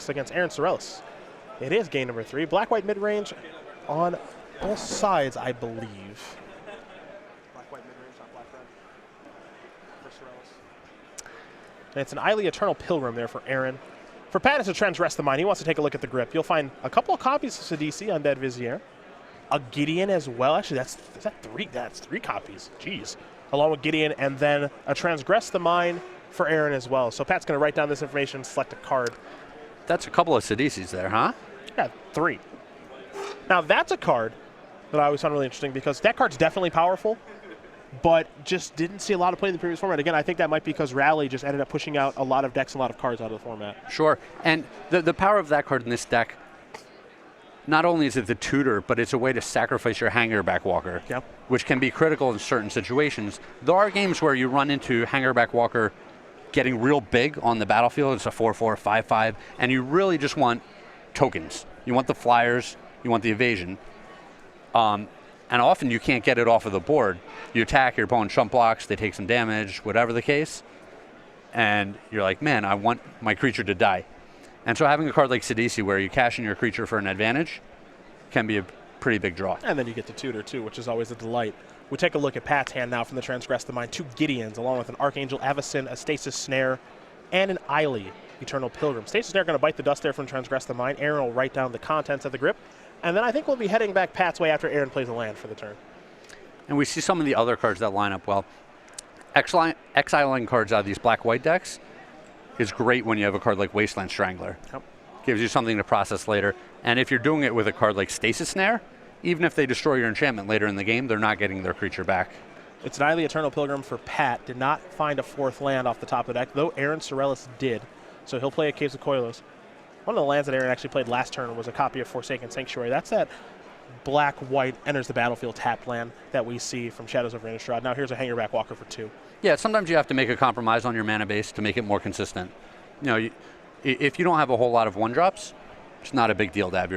Cox against Aaron Sorrells. It is game number 3. Black-white mid-range on both sides, I believe. Black-white mid-range, not black-red. For Sorrells. And it's an Eiley Eternal Pilgrim there for Aaron. For Pat, it's a Transgress the Mind. He wants to take a look at the grip. You'll find a couple of copies of Sidisi on Dead Vizier. A Gideon as well. Actually, that's 3. That's 3 copies. Jeez. Along with Gideon, and then a Transgress the Mind for Aaron as well. So Pat's going to write down this information, select a card. That's a couple of Sidisis there, huh? Yeah, 3. Now, that's a card that I always found really interesting because that card's definitely powerful, but just didn't see a lot of play in the previous format. Again, I think that might be because Rally just ended up pushing out a lot of decks and a lot of cards out of the format. Sure. And the power of that card in this deck, not only is it the tutor, but it's a way to sacrifice your Hangerback Walker, yep, which can be critical in certain situations. There are games where you run into Hangerback Walker getting real big on the battlefield. It's a 4/4, 5/5, and you really just want tokens. You want the flyers, you want the evasion. And often you can't get it off of the board. You attack, your opponent jump blocks, they take some damage, whatever the case, and you're like, man, I want my creature to die. And so having a card like Sidisi where you cash in your creature for an advantage can be a pretty big draw. And then you get to tutor too, which is always a delight. We take a look at Pat's hand now from the Transgress the Mind. 2 Gideons, along with an Archangel Avacyn, a Stasis Snare, and an Eiley Eternal Pilgrim. Stasis Snare going to bite the dust there from Transgress the Mind. Aaron will write down the contents of the grip. And then I think we'll be heading back Pat's way after Aaron plays a land for the turn. And we see some of the other cards that line up well. Exiling cards out of these black-white decks is great when you have a card like Wasteland Strangler. Yep. Gives you something to process later. And if you're doing it with a card like Stasis Snare, even if they destroy your enchantment later in the game, they're not getting their creature back. It's an Eiley Eternal Pilgrim for Pat. Did not find a 4th land off the top of the deck, though Aaron Sorrells did. So he'll play a Caves of Koilos. One of the lands that Aaron actually played last turn was a copy of Forsaken Sanctuary. That's that black-white enters the battlefield tapped land that we see from Shadows over Innistrad. Now here's a Hangerback Walker for 2. Yeah, sometimes you have to make a compromise on your mana base to make it more consistent. You know, if you don't have a whole lot of 1-drops, it's not a big deal to have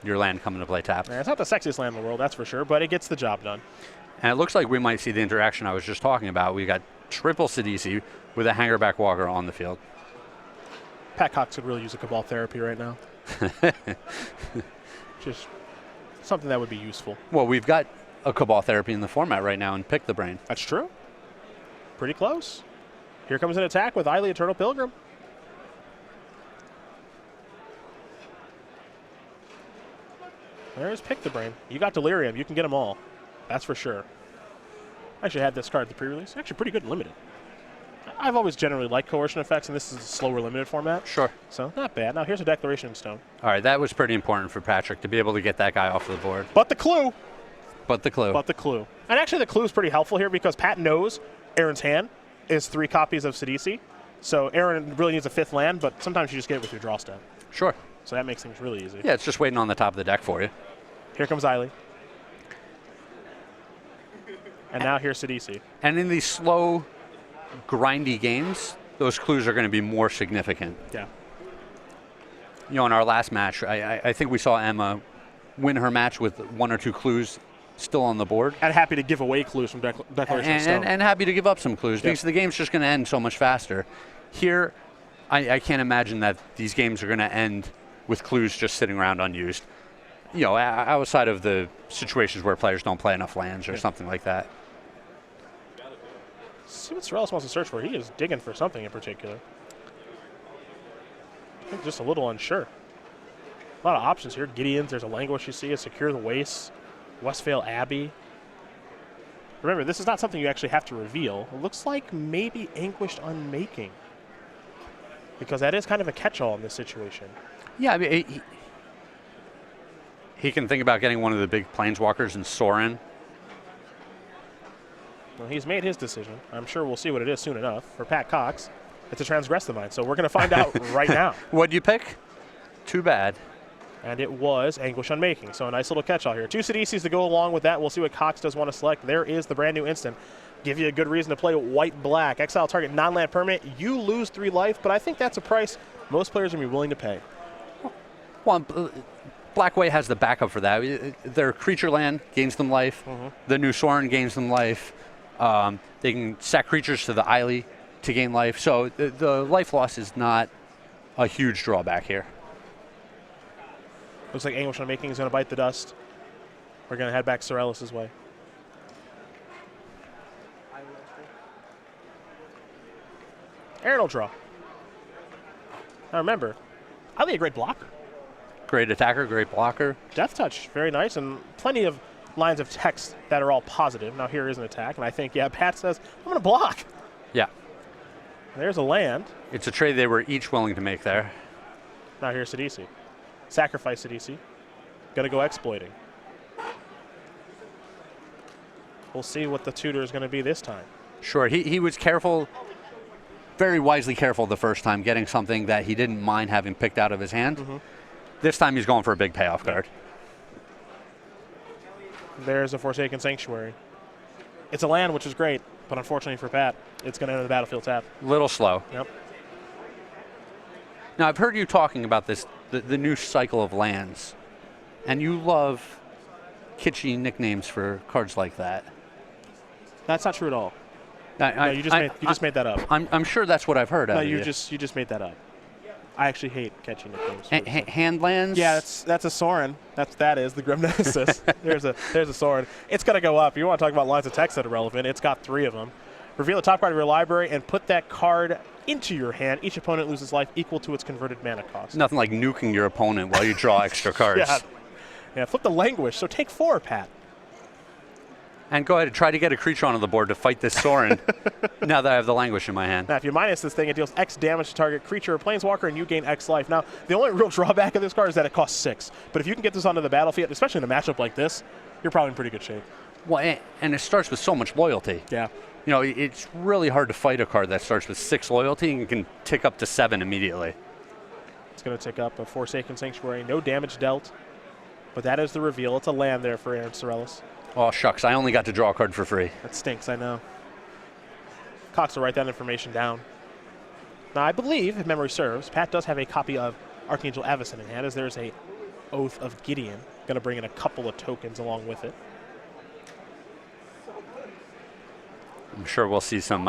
your land come into play tapped. Yeah, it's not the sexiest land in the world, that's for sure, but it gets the job done. And it looks like we might see the interaction I was just talking about. We got triple Sidisi with a Hangerback Walker on the field. Pat Cox could really use a Cabal Therapy right now. Just something that would be useful. Well, we've got a Cabal Therapy in the format right now and Pick the Brain. That's true. Pretty close. Here comes an attack with Eiley Eternal Pilgrim. There's Pick the Brain. You got Delirium. You can get them all. That's for sure. I actually had this card at the pre-release. Actually pretty good in Limited. I've always generally liked coercion effects, and this is a slower limited format. Sure. So not bad. Now here's a Declaration Stone. All right, that was pretty important for Patrick to be able to get that guy off the board. But the clue. But the clue. But the clue. And actually the clue is pretty helpful here because Pat knows Aaron's hand is 3 copies of Sidisi. So Aaron really needs a 5th land, but sometimes you just get it with your draw step. Sure. So that makes things really easy. Yeah, it's just waiting on the top of the deck for you. Here comes Eiley. And now here's Sidisi. And in these slow, grindy games, those clues are going to be more significant. Yeah. You know, in our last match, I think we saw Emma win her match with 1 or 2 clues still on the board. And happy to give away clues from Declaration of Stone. And happy to give up some clues because the game's just going to end so much faster. Here, I can't imagine that these games are going to end with clues just sitting around unused. You know, outside of the situations where players don't play enough lands or something like that. See what Sorrells wants to search for. He is digging for something in particular. I think just a little unsure. A lot of options here. Gideons, there's a Languish you see, a Secure the Wastes, Westvale Abbey. Remember, this is not something you actually have to reveal. It looks like maybe Anguished Unmaking, because that is kind of a catch-all in this situation. Yeah, I mean, he can think about getting one of the big planeswalkers in Sorin. Well, he's made his decision. I'm sure we'll see what it is soon enough. For Pat Cox, it's a Transgress the Mind, so we're going to find out right now. What'd you pick? Too bad. And it was Anguish Unmaking, so a nice little catch-all here. 2 Sidisis to go along with that. We'll see what Cox does want to select. There is the brand new instant. Give you a good reason to play white-black. Exile target non-land permanent. You lose 3 life, but I think that's a price most players are going to be willing to pay. Well, Black-White has the backup for that. Their creature land gains them life. The new Sorin gains them life. They can sack creatures to the Eiley to gain life. So the life loss is not a huge drawback here. Looks like Anguish Unmaking is going to bite the dust. We're going to head back Sorrells' way. Aaron will draw. Now remember, highly a great blocker. Great attacker, great blocker. Death Touch, very nice, and plenty of lines of text that are all positive. Now here is an attack, and I think, yeah, Pat says, I'm going to block. Yeah. There's a land. It's a trade they were each willing to make there. Now here's Sidisi. Sacrifice Sidisi. Going to go exploiting. We'll see what the tutor is going to be this time. Sure, he was careful, very wisely careful the first time, getting something that he didn't mind having picked out of his hand. Mm-hmm. This time he's going for a big payoff card. There's a Forsaken Sanctuary. It's a land, which is great, but unfortunately for Pat, it's going to enter the battlefield tap. Little slow. Yep. Now, I've heard you talking about this, the new cycle of lands, and you love kitschy nicknames for cards like that. That's not true at all. No, you just made that up. I'm sure that's what I've heard. No, out of you just made that up. I actually hate catching nicknames. Hand lands? Yeah, that's a Sorin. That is the Grim Nemesis. there's a Sorin. It's going to go up. You want to talk about lines of text that are relevant? It's got 3 of them. Reveal the top card of your library and put that card into your hand. Each opponent loses life equal to its converted mana cost. Nothing like nuking your opponent while you draw extra cards. Yeah, flip the Languish. So take 4, Pat. And go ahead and try to get a creature onto the board to fight this Sorin now that I have the Languish in my hand. Now, if you minus this thing, it deals X damage to target creature or planeswalker, and you gain X life. Now, the only real drawback of this card is that it costs 6. But if you can get this onto the battlefield, especially in a matchup like this, you're probably in pretty good shape. Well, and it starts with so much loyalty. Yeah. You know, it's really hard to fight a card that starts with 6 loyalty and can tick up to 7 immediately. It's going to tick up a Forsaken Sanctuary. No damage dealt. But that is the reveal. It's a land there for Aaron Sorrells. Oh, shucks. I only got to draw a card for free. That stinks, I know. Cox will write that information down. Now, I believe, if memory serves, Pat does have a copy of Archangel Avacyn in hand, as there's a Oath of Gideon. Going to bring in a couple of tokens along with it. I'm sure we'll see some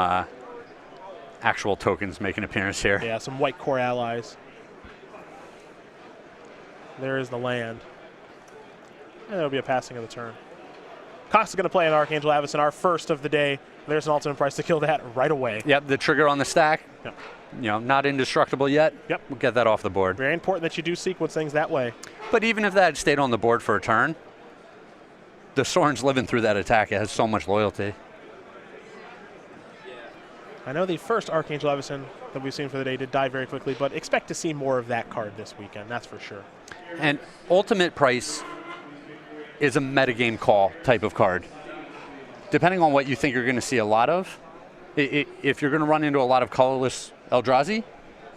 actual tokens make an appearance here. Yeah, some white core allies. There is the land. And there'll be a passing of the turn. Cox is going to play an Archangel Avacyn, our first of the day. There's an ultimate price to kill that right away. Yep, the trigger on the stack. Yep. You know, not indestructible yet. Yep. We'll get that off the board. Very important that you do sequence things that way. But even if that had stayed on the board for a turn, the Sorin's living through that attack. It has so much loyalty. I know the first Archangel Avacyn that we've seen for the day did die very quickly, but expect to see more of that card this weekend, that's for sure. And ultimate price is a metagame call type of card. Depending on what you think you're going to see a lot of, if you're going to run into a lot of colorless Eldrazi,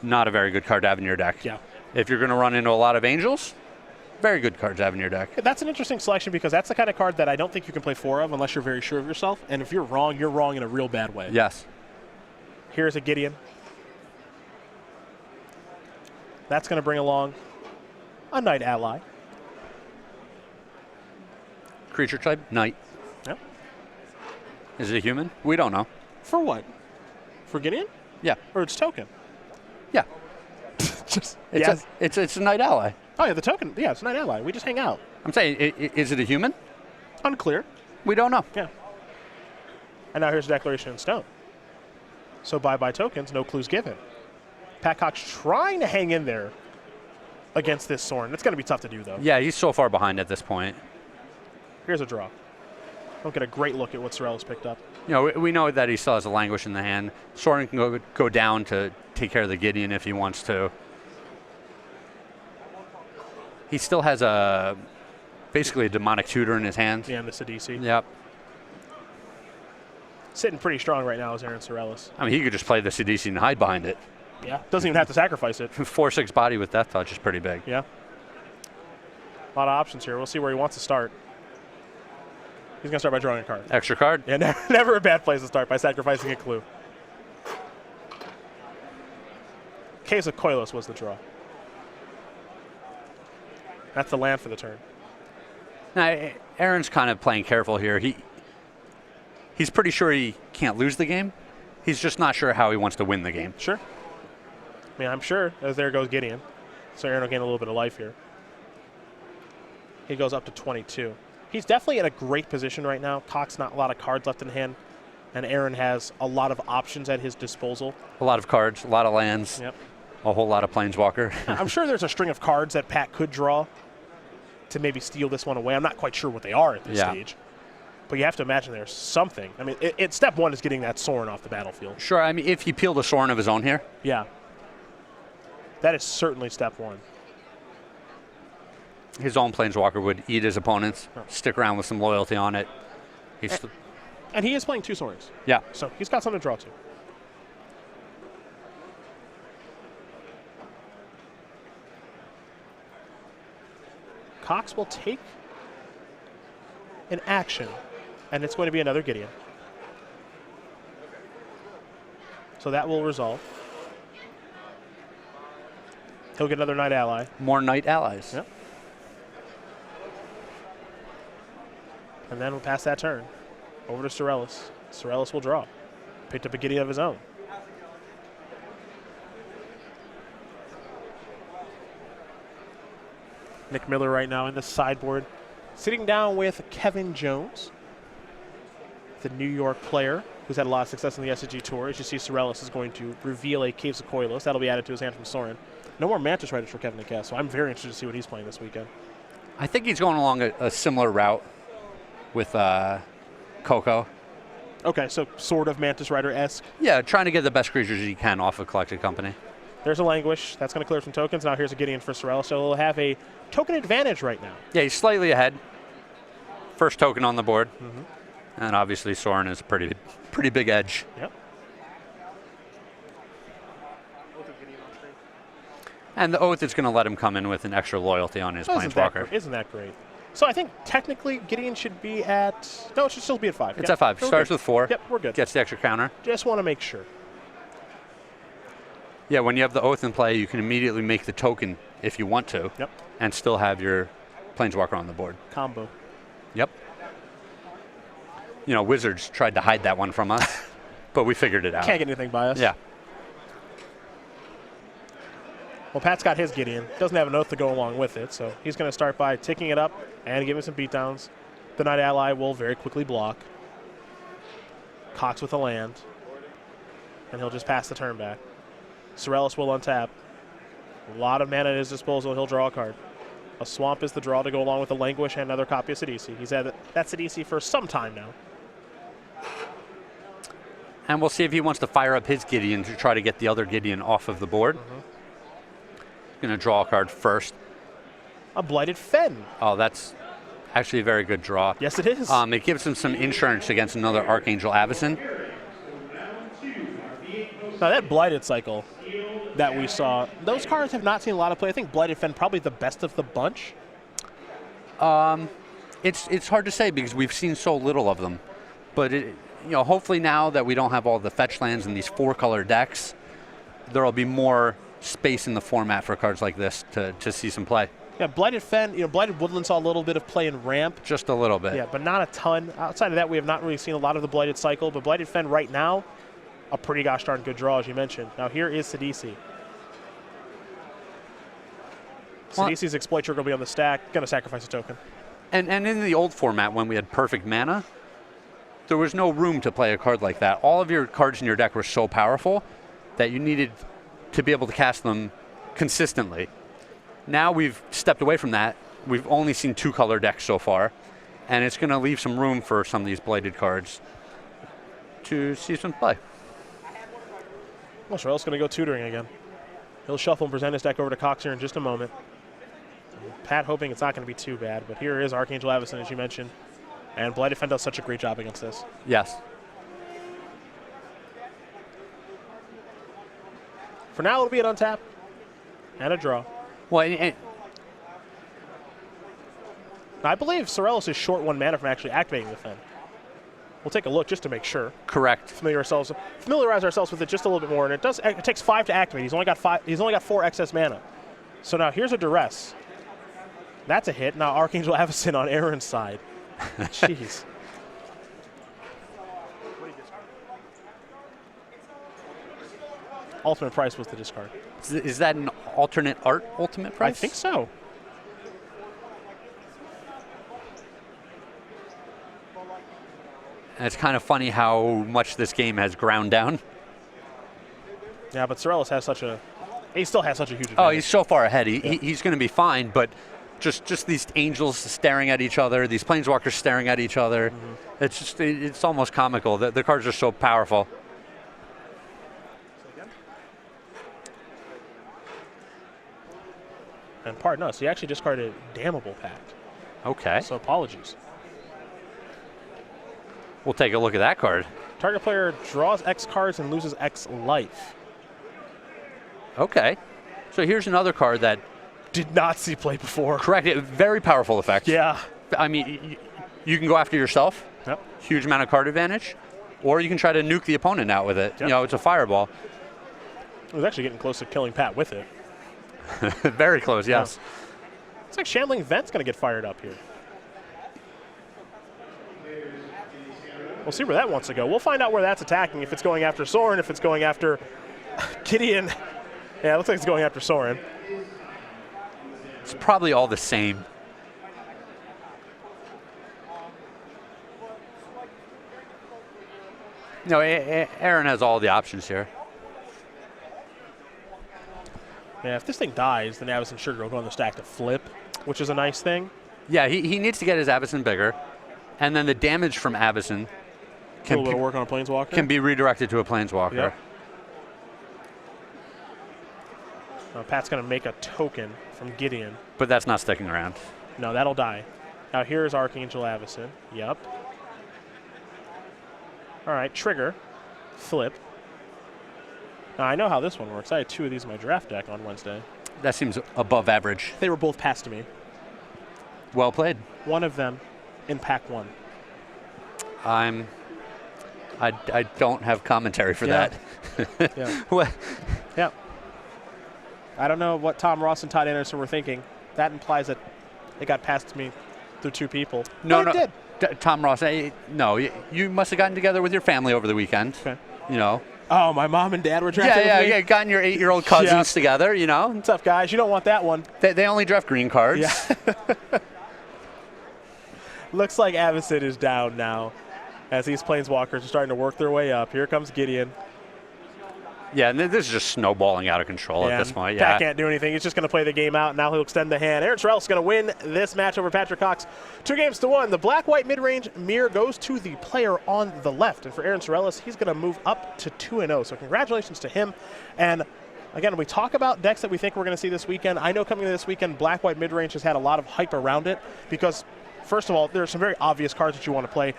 not a very good card to have in your deck. Yeah. If you're going to run into a lot of Angels, very good card to have in your deck. That's an interesting selection because that's the kind of card that I don't think you can play 4 of unless you're very sure of yourself. And if you're wrong in a real bad way. Yes. Here's a Gideon. That's going to bring along a Knight ally. Creature type, Knight. Yep. Is it a human? We don't know. For what? For Gideon? Yeah. Or its token? Yeah. It's a Knight ally. Oh, yeah, the token. Yeah, it's a Knight ally. We just hang out. I'm saying, is it a human? Unclear. We don't know. Yeah. And now here's a Declaration in Stone. So bye-bye tokens, no clues given. Pat Cox trying to hang in there against this Sorin. It's going to be tough to do, though. Yeah, he's so far behind at this point. Here's a draw. Don't get a great look at what Sorrells picked up. You know, we know that he still has a Languish in the hand. Sorin can go down to take care of the Gideon if he wants to. He still has basically a Demonic Tutor in his hand. Yeah, and the Sidisi. Yep. Sitting pretty strong right now is Aaron Sorrells. I mean, he could just play the Sidisi and hide behind it. Yeah, doesn't even have to sacrifice it. 4/6 body with Death Touch is pretty big. Yeah. A lot of options here. We'll see where he wants to start. He's going to start by drawing a card. Extra card? Yeah, never a bad place to start by sacrificing a clue. Case of Koilos was the draw. That's the land for the turn. Now, Aaron's kind of playing careful here. He's pretty sure he can't lose the game. He's just not sure how he wants to win the game. Sure. I mean, I'm sure, as there goes Gideon. So Aaron will gain a little bit of life here. he goes up to 22. He's definitely in a great position right now. Cox not a lot of cards left in hand, and Aaron has a lot of options at his disposal. A lot of cards, a lot of lands, Yep. a whole lot of Planeswalker. I'm sure there's a string of cards that Pat could draw to maybe steal this one away. I'm not quite sure what they are at this stage. But you have to imagine there's something. I mean, step one is getting that Sorin off the battlefield. Sure, I mean, if he peeled a Sorin of his own here. Yeah. That is certainly step one. His own Planeswalker would eat his opponents, stick around with some loyalty on it. And he is playing 2 Sorrells. Yeah. So he's got something to draw to. Cox will take an action, and it's going to be another Gideon. So that will resolve. He'll get another Knight Ally. More Knight allies. Yep. And then we'll pass that turn over to Sorrells. Sorrells will draw. Picked up a Gideon of his own. Nick Miller right now in the sideboard, sitting down with Kevin Jones, the New York player who's had a lot of success in the SCG Tour. As you see, Sorrells is going to reveal a Caves of Koilos. That'll be added to his hand from Sorin. No more Mantis Riders for Kevin to cast, so I'm very interested to see what he's playing this weekend. I think he's going along a similar route with Coco. Okay, so sort of Mantis Rider-esque. Yeah, trying to get the best creatures he can off of Collected Company. There's a Languish. That's going to clear some tokens. Now here's a Gideon for Sorrells, so he'll have a token advantage right now. Yeah, he's slightly ahead. First token on the board. And obviously Sorin is a pretty big edge. Yep. And the Oath is going to let him come in with an extra loyalty on his Planeswalker. Isn't that great? So I think technically Gideon should be at... No, it should still be at 5. It's at 5. Starts with 4. Yep, we're good. Gets the extra counter. Just want to make sure. Yeah, when you have the Oath in play, you can immediately make the token if you want to. Yep. And still have your Planeswalker on the board. Combo. Yep. You know, Wizards tried to hide that one from us, but we figured it out. Can't get anything by us. Yeah. Well, Pat's got his Gideon. Doesn't have an Oath to go along with it, so he's going to start by ticking it up and giving some beatdowns. The Knight Ally will very quickly block. Cox with a land. And he'll just pass the turn back. Sorrells will untap. A lot of mana at his disposal. He'll draw a card. A Swamp is the draw to go along with a Languish and another copy of Sidisi. He's had that Sidisi for some time now. And we'll see if he wants to fire up his Gideon to try to get the other Gideon off of the board. Going to draw a card first. A Blighted Fen. Oh, that's actually a very good draw. Yes, it is. It gives him some insurance against another Archangel Avacyn. Now, that Blighted cycle that we saw, those cards have not seen a lot of play. I think Blighted Fen probably the best of the bunch. It's hard to say because we've seen so little of them. But hopefully now that we don't have all the fetch lands in these 4-color decks, there will be more space in the format for cards like this to see some play. Yeah, Blighted Fen, Blighted Woodland saw a little bit of play in Ramp. Just a little bit. Yeah, but not a ton. Outside of that, we have not really seen a lot of the Blighted cycle, but Blighted Fen right now, a pretty gosh darn good draw, as you mentioned. Now here is Sidisi. Sidisi's Exploit Trigger will be on the stack, going to sacrifice a token. And in the old format, when we had perfect mana, there was no room to play a card like that. All of your cards in your deck were so powerful that you needed to be able to cast them consistently. Now we've stepped away from that. We've only seen 2-color decks so far, and it's going to leave some room for some of these Blighted cards to see some play. Well, Sorrell's going to go tutoring again. He'll shuffle and present his deck over to Cox here in just a moment. Pat hoping it's not going to be too bad, but here is Archangel Avacyn, as you mentioned, and Blighted Fen does such a great job against this. Yes. For now, it'll be an untap and a draw. Well, I believe Sorrells is short 1 mana from actually activating the Fen. We'll take a look just to make sure. Correct. Familiarize ourselves with it just a little bit more, and it takes 5 to activate. He's only got 4 excess mana. So now here's a Duress. That's a hit. Now Archangel Avacyn on Aaron's side. Jeez. Ultimate price was the discard. Is that an alternate art ultimate price? I think so. And it's kind of funny how much this game has ground down. Yeah, but Sorrells has he still has such a huge advantage. Oh, he's so far ahead. He's going to be fine, but just these angels staring at each other, these planeswalkers staring at each other. Mm-hmm. It's almost comical. The cards are so powerful. And pardon us, he actually discarded Damnable Pact. Okay. So apologies. We'll take a look at that card. Target player draws X cards and loses X life. Okay. So here's another card that did not see play before. Correct. Very powerful effect. Yeah. I mean, you can go after yourself. Yep. Huge amount of card advantage. Or you can try to nuke the opponent out with it. Yep. You know, it's a fireball. It was actually getting close to killing Pat with it. Very close, yes. Yeah. It's like Shambling Vent's going to get fired up here. We'll see where that wants to go. We'll find out where that's attacking, if it's going after Sorin, if it's going after Gideon. Yeah, it looks like it's going after Sorin. It's probably all the same. No, Aaron has all the options here. Yeah, if this thing dies, then Avacyn Sugar will go on the stack to flip, which is a nice thing. Yeah, he needs to get his Avacyn bigger. And then the damage from Avacyn can a little bit of work on a Planeswalker. Can be redirected to a Planeswalker. Yep. Pat's going to make a token from Gideon. But that's not sticking around. No, that'll die. Now here's Archangel Avacyn. Yep. All right, trigger, flip. Now I know how this one works. I had 2 of these in my draft deck on Wednesday. That seems above average. They were both passed to me. Well played. One of them in pack 1. I don't have commentary for that. Yeah. Yeah. I don't know what Tom Ross and Todd Anderson were thinking. That implies that it got passed to me through 2 people. No, it did. Tom Ross, no, you must have gotten together with your family over the weekend. Okay. You know. Oh, my mom and dad were drafting with me? Yeah, gotten your 8-year-old cousins together, you know. What's up, guys? You don't want that one. They only draft green cards. Yeah. Looks like Avacyn is down now as these Planeswalkers are starting to work their way up. Here comes Gideon. Yeah, and this is just snowballing out of control at this point. Pat can't do anything. He's just going to play the game out. Now he'll extend the hand. Aaron Sorrells is going to win this match over Patrick Cox 2-1. The black-white mid-range mirror goes to the player on the left. And for Aaron Sorrells, he's going to move up to 2-0. So congratulations to him. And again, we talk about decks that we think we're going to see this weekend. I know coming into this weekend, black-white mid-range has had a lot of hype around it because, first of all, there are some very obvious cards that you want to play.